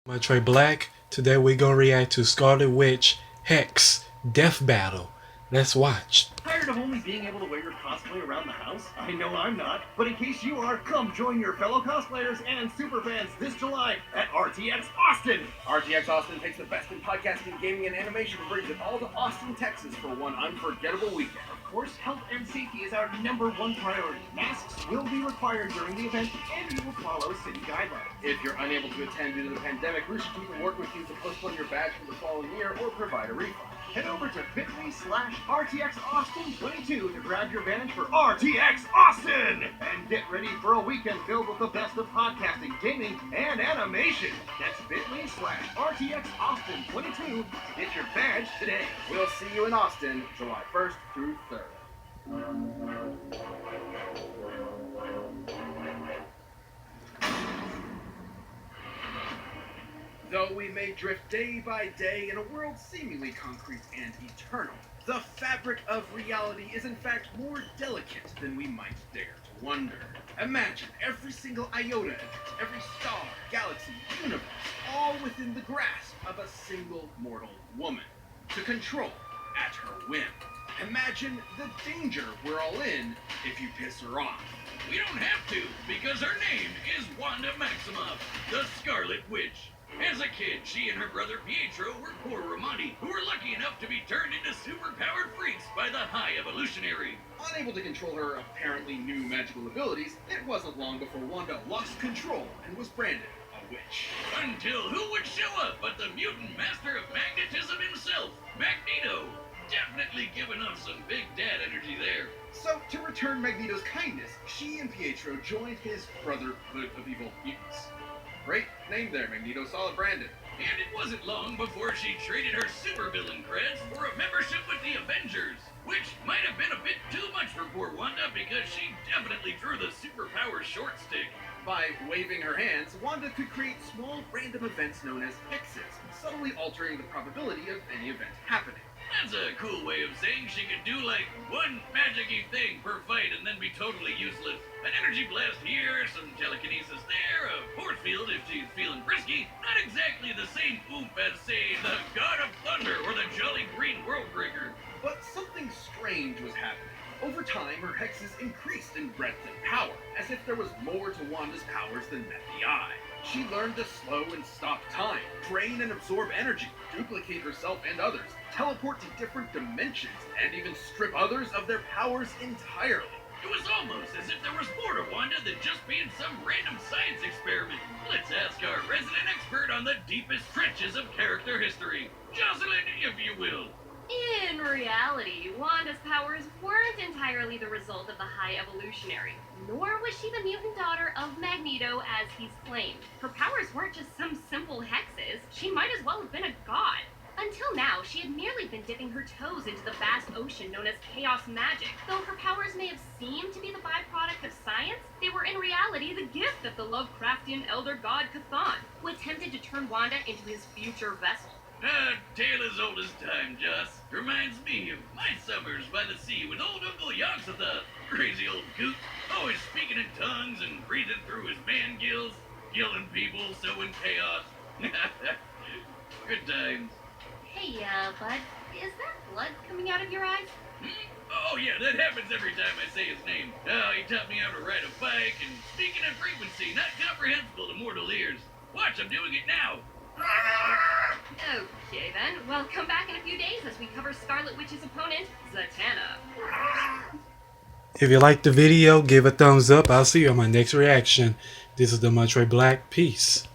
I'm Trey Black. Today we're gonna react to Scarlet Witch Hex Death Battle. Let's watch. Tired of only being able to wear your cosplay around the house? I know I'm not, but in case you are, come join your fellow cosplayers and superfans this July at RTX Austin. RTX Austin takes the best in podcasting, gaming, and animation and brings it all to Austin, Texas for one unforgettable weekend. Of course, health and safety is our #1 priority. Masks will be required during the event, and we will follow city guidelines. If you're unable to attend due to the pandemic, Rooster Teeth will work with you to postpone your badge for the following year or provide a refund. Head over to bit.ly/RTX Austin 22 to grab your badge for RTX Austin! And get ready for a weekend filled with the best of podcasting, gaming, and animation. That's bit.ly/RTX Austin 22 to get your badge today. We'll see you in Austin, July 1st through 3rd. Though we may drift day by day in a world seemingly concrete and eternal, the fabric of reality is in fact more delicate than we might dare to wonder. Imagine every single iota of it, every star, galaxy, universe, all within the grasp of a single mortal woman, to control at her whim. Imagine the danger we're all in if you piss her off. We don't have to, because her name is Wanda Maximoff, the Scarlet Witch. As a kid, she and her brother Pietro were poor Romani, who were lucky enough to be turned into super-powered freaks by the High Evolutionary. Unable to control her apparently new magical abilities, it wasn't long before Wanda lost control and was branded a witch. Until who would show up but the mutant master of magnetism himself, Magneto. Definitely giving off some big dad energy there. So, to return Magneto's kindness, she and Pietro joined his Brotherhood of Evil Mutants. Great name there, Magneto. Solid branded. And it wasn't long before she traded her supervillain creds for a membership with the Avengers, which might have been a bit too much for poor Wanda because she definitely drew the superpower short stick. By waving her hands, Wanda could create small random events known as hexes, subtly altering the probability of any event happening. That's a cool way of saying she could do like one magic-y thing per fight and then be totally useless. An energy blast here, some telekinesis there, a force field if she's feeling frisky. Not exactly the same oomph as, say, the God of Thunder or the Jolly Green Worldbreaker. But something strange was happening. Over time, her hexes increased in breadth and power, as if there was more to Wanda's powers than met the eye. She learned to slow and stop time, drain and absorb energy, duplicate herself and others, teleport to different dimensions, and even strip others of their powers entirely. It was almost as if there was more to Wanda than just being some random science experiment. Let's ask our resident expert on the deepest trenches of character history. Jocelyn, if you will. In reality, Wanda's powers weren't entirely the result of the High Evolutionary, nor was she the mutant daughter of Magneto as he's claimed. Her powers weren't just some simple hexes, she might as well have been a god. Until now, she had merely been dipping her toes into the vast ocean known as chaos magic. Though her powers may have seemed to be the byproduct of science, they were in reality the gift of the Lovecraftian elder god Cthon, who attempted to turn Wanda into his future vessel. Tale as old as time, Joss. Reminds me of my summers by the sea with old Uncle Yogg-Sothoth. Crazy old coot, always speaking in tongues and breathing through his man gills, killing people, sowing chaos. Good times. Hey, bud, is that blood coming out of your eyes? Oh yeah, that happens every time I say his name. Oh, he taught me how to ride a bike, and speaking of frequency, not comprehensible to mortal ears. Watch, I'm doing it now. Okay then, well come back in a few days as we cover Scarlet Witch's opponent, Zatanna. If you liked the video, give a thumbs up. I'll see you on my next reaction. This is the Trey Black. Peace.